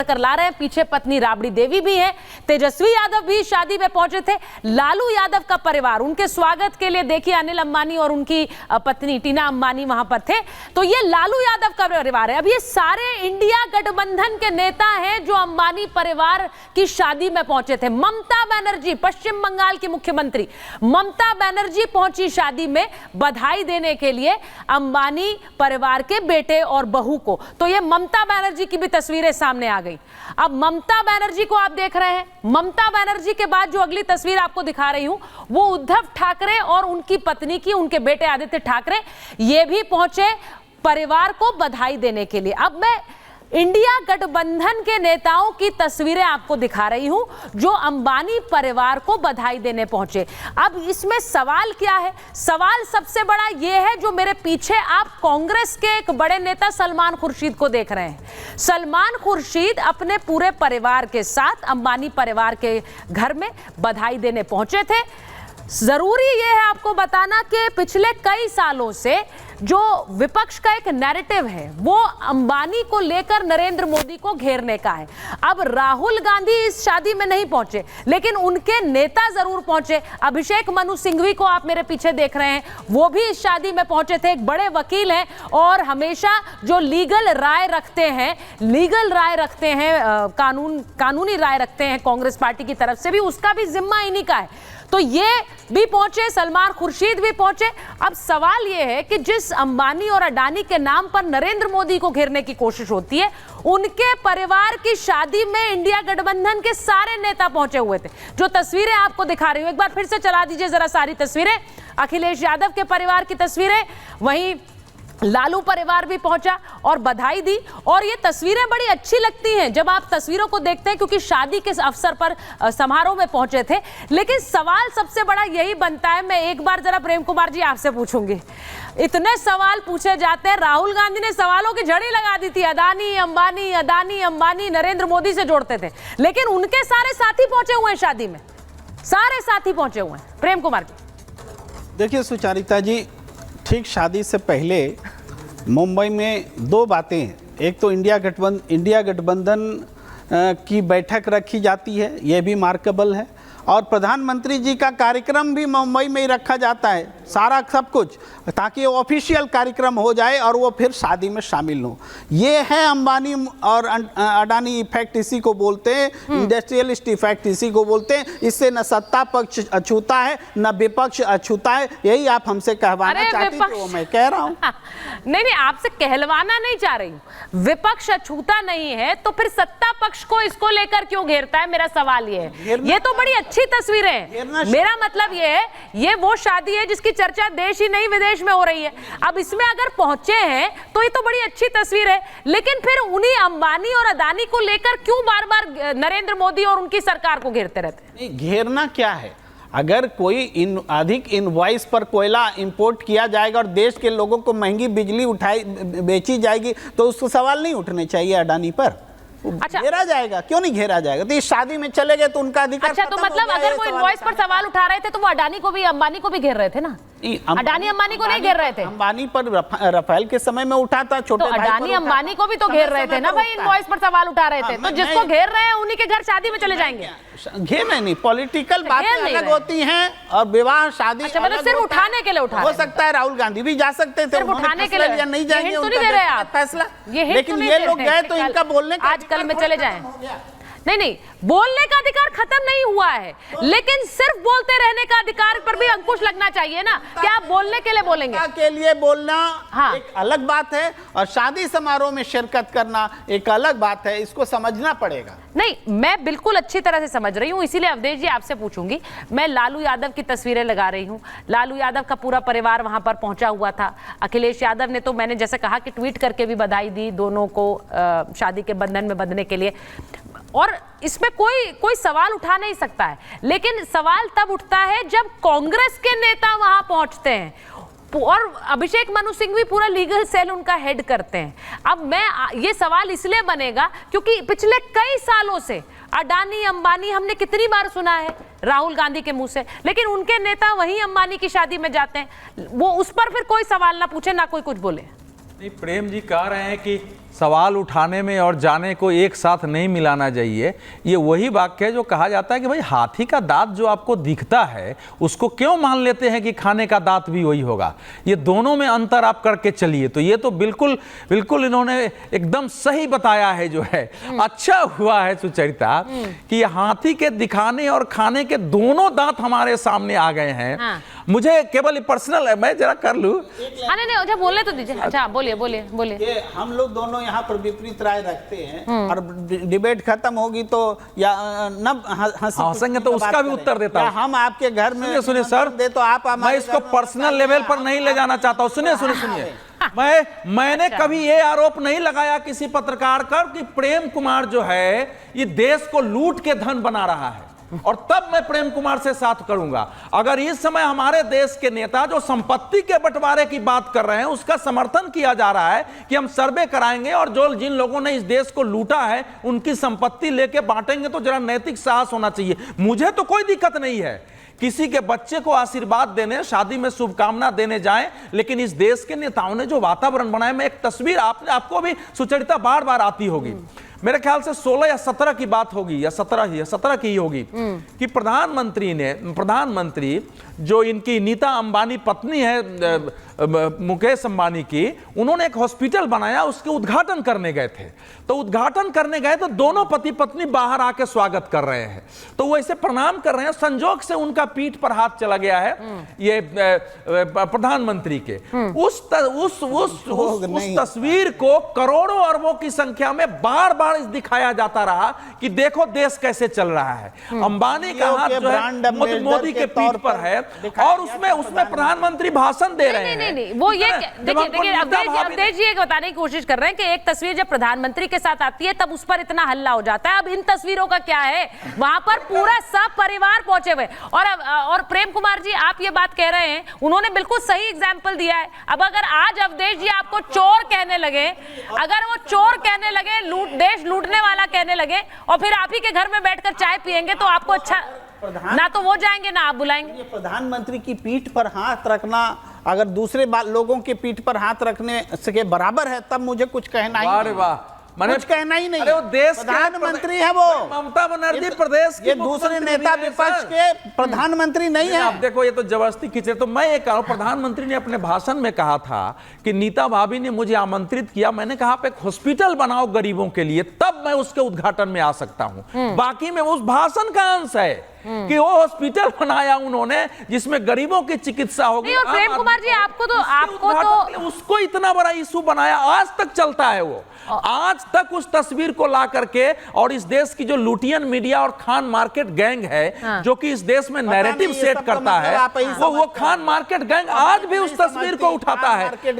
कर ला रहे हैं। पीछे पत्नी राबड़ी देवी भी है, तेजस्वी यादव भी शादी में पहुंचे थे। लालू यादव का परिवार, उनके स्वागत के लिए देखिए अनिल अंबानी और उनकी पत्नी टीना अंबानी वहां पर थे। तो ये लालू यादव का परिवार है। अब ये सारे इंडिया गठबंधन के नेता हैं जो अंबानी परिवार की शादी में पहुंचे थे। ममता बनर्जी, पश्चिम बंगाल की मुख्यमंत्री ममता बनर्जी पहुंची शादी में बधाई देने के लिए अंबानी परिवार के बेटे और बहू को। तो ये ममता बनर्जी की भी तस्वीरें सामने आ गई। अब ममता बनर्जी को आप देख रहे हैं। ममता बनर्जी के बाद जो अगली तस्वीर आपको दिखा रही हूं वो उद्धव ठाकरे और उनकी पत्नी की, उनके बेटे आदित्य ठाकरे, ये भी पहुंचे परिवार को बधाई देने के लिए। अब मैं इंडिया गठबंधन के नेताओं की तस्वीरें आपको दिखा रही हूं जो अंबानी परिवार को बधाई देने पहुंचे। अब इसमें सवाल क्या है? सवाल सबसे बड़ा यह है, जो मेरे पीछे आप कांग्रेस के एक बड़े नेता सलमान खुर्शीद को देख रहे हैं। सलमान खुर्शीद अपने पूरे परिवार के साथ अंबानी परिवार के घर में बधाई देने पहुंचे थे। जरूरी यह है आपको बताना कि पिछले कई सालों से जो विपक्ष का एक नैरेटिव है वो अंबानी को लेकर नरेंद्र मोदी को घेरने का है। अब राहुल गांधी इस शादी में नहीं पहुंचे, लेकिन उनके नेता जरूर पहुंचे। अभिषेक मनु सिंघवी को आप मेरे पीछे देख रहे हैं, वो भी इस शादी में पहुंचे थे। एक बड़े वकील हैं और हमेशा जो लीगल राय रखते हैं, कानूनी राय रखते हैं कांग्रेस पार्टी की तरफ से भी, उसका भी जिम्मा इन्हीं का है। तो ये भी पहुंचे, सलमान खुर्शीद भी पहुंचे। अब सवाल ये है कि जिस अंबानी और अडानी के नाम पर नरेंद्र मोदी को घेरने की कोशिश होती है, उनके परिवार की शादी में इंडिया गठबंधन के सारे नेता पहुंचे हुए थे। जो तस्वीरें आपको दिखा रही हूं, एक बार फिर से चला दीजिए जरा सारी तस्वीरें। अखिलेश यादव के परिवार की तस्वीरें, वहीं लालू परिवार भी पहुंचा और बधाई दी। और ये तस्वीरें बड़ी अच्छी लगती हैं जब आप तस्वीरों को देखते हैं, क्योंकि शादी के अवसर पर समारोह में पहुंचे थे। लेकिन सवाल सबसे बड़ा यही बनता है, मैं एक बार जरा प्रेम कुमार जी आपसे पूछूंगी। इतने सवाल पूछे जाते हैं, राहुल गांधी ने सवालों की झड़ी लगा दी थी, अडानी अंबानी, अडानी अंबानी, नरेंद्र मोदी से जोड़ते थे, लेकिन उनके सारे साथी पहुंचे हुए हैं शादी में, सारे साथी पहुंचे हुए हैं। प्रेम कुमार जी। देखिए सुचारिता जी, ठीक शादी से पहले मुंबई में दो बातें हैं। एक तो इंडिया गठबंधन की बैठक रखी जाती है, यह भी मार्केबल है, और प्रधानमंत्री जी का कार्यक्रम भी मुंबई में ही रखा जाता है, सारा सब कुछ, ताकि वो ऑफिशियल कार्यक्रम हो जाए और वो फिर शादी में शामिल हो। ये है अंबानी और अडानी इफेक्ट, इसी को बोलते हैं, इंडस्ट्रियलिस्ट इफेक्ट इसी को बोलते हैं। इससे न सत्ता पक्ष अछूता है न विपक्ष अछूता है। यही आप हमसे कहवाना चाहती थी, वो मैं कह रहा हूँ। नहीं, आपसे कहलवाना नहीं चाह रही हूँ। विपक्ष अछूता नहीं है तो फिर सत्ता पक्ष को इसको लेकर क्यों घेरता है, मेरा सवाल ये है। ये तो बड़ी अच्छी तस्वीरें हैं। मेरा मतलब ये है, ये वो शादी है जिसकी चर्चा देश ही नहीं विदेश में हो रही है। अब इसमें अगर पहुंचे हैं तो ये तो बड़ी अच्छी तस्वीर है, लेकिन फिर उन्हीं अंबानी और अडानी को लेकर क्यों बार बार नरेंद्र मोदी और उनकी सरकार को घेरते रहते हैं? घेरना क्या है? अगर कोई अधिक इनवॉइस पर कोयला इंपोर्ट किया जाएगा और देश के लोगों को महंगी बिजली बेची जाएगी तो उसको सवाल नहीं उठने चाहिए अडानी पर। अच्छा, घेरा जाएगा, क्यों नहीं घेरा जाएगा? तो इस शादी में चले गए तो उनका अधिकार। अच्छा, तो मतलब अगर वो इनवॉइस पर सवाल उठा रहे थे तो वो अडानी को भी, अंबानी को भी घेर रहे थे ना? अडानी अंबानी को नहीं घेर रहे थे। अंबानी पर राफेल के समय में उठा था, छोटे तो अडानी अंबानी को भी तो घेर रहे थे ना भाई, इनवॉइस पर सवाल उठा रहे थे। तो जिसको घेर रहे हैं उन्हीं के घर शादी में चले जाएंगे। घेरने नहीं, पॉलिटिकल बातें अलग होती हैं और विवाह शादी। अच्छा, मतलब सिर्फ उठाने के लिए उठा हो सकता है राहुल गांधी भी जा सकते थे, उठाने के लिए, या नहीं जाएंगे उनका फैसला। लेकिन ये लोग गए तो इनका बोलने का आज कल में चले जाएं। नहीं, बोलने का अधिकार खत्म नहीं हुआ है, लेकिन सिर्फ बोलते रहने का अधिकार पर भी अंकुश लगना चाहिए ना। क्या आप बोलने के लिए बोलेंगे? के लिए बोलना हाँ, एक अलग बात है और शादी समारोह में शिरकत करना एक अलग बात है, इसको समझना पड़ेगा। नहीं, मैं बिल्कुल अच्छी तरह से समझ रही हूँ, इसीलिए अवधेश जी आपसे पूछूंगी। मैं लालू यादव की तस्वीरें लगा रही हूँ। लालू यादव का पूरा परिवार वहां पर पहुंचा हुआ था। अखिलेश यादव ने तो, मैंने जैसे कहा कि ट्वीट करके भी बधाई दी दोनों को शादी के बंधन में बंधने के लिए, और इसमें कोई सवाल उठा नहीं सकता है। लेकिन सवाल तब उठता है जब कांग्रेस के नेता वहां पहुंचते हैं और अभिषेक मनु सिंघवी पूरा लीगल सेल उनका हेड करते हैं। अब ये सवाल इसलिए बनेगा क्योंकि पिछले कई सालों से अडानी अंबानी हमने कितनी बार सुना है राहुल गांधी के मुंह से, लेकिन उनके नेता वहीं अंबानी की शादी में जाते हैं, वो उस पर फिर कोई सवाल ना पूछे ना कोई कुछ बोले। नहीं, प्रेम जी कह रहे हैं कि सवाल उठाने में और जाने को एक साथ नहीं मिलाना चाहिए। ये वही वाक्य है जो कहा जाता है कि भाई हाथी का दांत जो आपको दिखता है उसको क्यों मान लेते हैं कि खाने का दांत भी वही होगा। ये दोनों में अंतर आप करके चलिए। तो ये तो बिल्कुल बिल्कुल इन्होंने एकदम सही बताया है जो है। अच्छा हुआ है सुचरिता कि हाथी के दिखाने और खाने के दोनों दांत हमारे सामने आ गए हैं। हाँ। मुझे केवल पर्सनल है, मैं जरा कर लूं। नहीं अच्छा बोलने तो दीजिए। अच्छा बोलिए बोलिए बोलिए। ये हम लोग दोनों यहाँ पर विपरीत राय रखते हैं और डिबेट खत्म होगी तो या न हंसेंगे तो उसका भी उत्तर देता हूं। हम आपके घर में सुनिए सर, दे तो आप मैं इसको पर्सनल लेवल पर नहीं ले जाना चाहता हूं। सुनिए मैंने कभी ये आरोप नहीं लगाया किसी पत्रकार का कि प्रेम कुमार जो है ये देश को लूट के धन बना रहा है और तब मैं प्रेम कुमार से साथ करूंगा। अगर इस समय हमारे देश के नेता जो संपत्ति के बंटवारे की बात कर रहे हैं उसका समर्थन किया जा रहा है कि हम सर्वे कराएंगे और जो जिन लोगों ने इस देश को लूटा है उनकी संपत्ति लेके बांटेंगे, तो जरा नैतिक साहस होना चाहिए। मुझे तो कोई दिक्कत नहीं है किसी के बच्चे को आशीर्वाद देने, शादी में शुभकामना देने जाएं, लेकिन इस देश के नेताओं ने जो वातावरण बनाया, मैं एक तस्वीर आपको भी सुचरिता बार बार आती होगी, मेरे ख्याल से 16 या 17 की बात होगी या 17 की ही होगी कि प्रधानमंत्री जो इनकी नीता अंबानी पत्नी है मुकेश अंबानी की, उन्होंने एक हॉस्पिटल बनाया, उसके उद्घाटन करने गए थे। तो उद्घाटन करने गए तो दोनों पति पत्नी बाहर आके स्वागत कर रहे हैं, तो वो ऐसे प्रणाम कर रहे हैं, संजोग से उनका पीठ पर हाथ चला गया है ये प्रधानमंत्री के। उस तस्वीर को करोड़ों अरबों की संख्या में बार बार दिखाया जाता रहा कि देखो देश कैसे चल रहा है। अंबानी का हाथ जो है मोदी के पीठ पर है और उसमें प्रधानमंत्री भाषण दे रहे हैं। नहीं वो ये देखिए अवधेश जी बताने की कोशिश कर रहे हैं कि एक तस्वीर जब प्रधानमंत्री के साथ आती है तब उस पर इतना हल्ला हो जाता है। अब इन तस्वीरों का क्या है, वहां पर पूरा सब परिवार पहुंचे हुए। और प्रेम कुमार जी आप ये बात कह रहे हैं, उन्होंने बिल्कुल सही एग्जाम्पल दिया है। अब अगर आज अवधेश जी आपको चोर कहने लगे, अगर वो चोर कहने लगे, देश लूटने वाला कहने लगे और फिर आप ही के घर में बैठकर चाय पियेंगे तो आपको अच्छा ना तो वो जाएंगे ना आप बुलाएंगे। प्रधानमंत्री की पीठ पर हाथ रखना अगर दूसरे लोगों के पीठ पर हाथ रखने से बराबर है तब मुझे कुछ कहना ही कुछ कहना ही नहीं। अरे वो देश प्रधानमंत्री है वो ममता बनर्जी प्रदेश ये दूसरे नेता विपक्ष के प्रधानमंत्री नहीं है। आप देखो ये तो जबरदस्ती खींचे। तो मैं ये कह रहा हूं, प्रधानमंत्री ने अपने भाषण में कहा था कि नीता भाभी ने मुझे आमंत्रित किया, मैंने कहा आप एक हॉस्पिटल बनाओ गरीबों के लिए, तब मैं उसके उद्घाटन में आ सकता हूं। बाकी में उस भाषण का अंश है कि वो हॉस्पिटल बनाया उन्होंने जिसमें गरीबों की चिकित्सा होगी। और प्रेम कुमार जी आपको तो उसको इतना बड़ा इशू बनाया, आज तक चलता है वो। आज तक उस तस्वीर को ला करके और इस देश की जो लुटियन मीडिया और खान मार्केट गैंग है जो कि इस देश में नैरेटिव सेट करता है, वो खान मार्केट गैंग आज भी उस तस्वीर को उठाता है।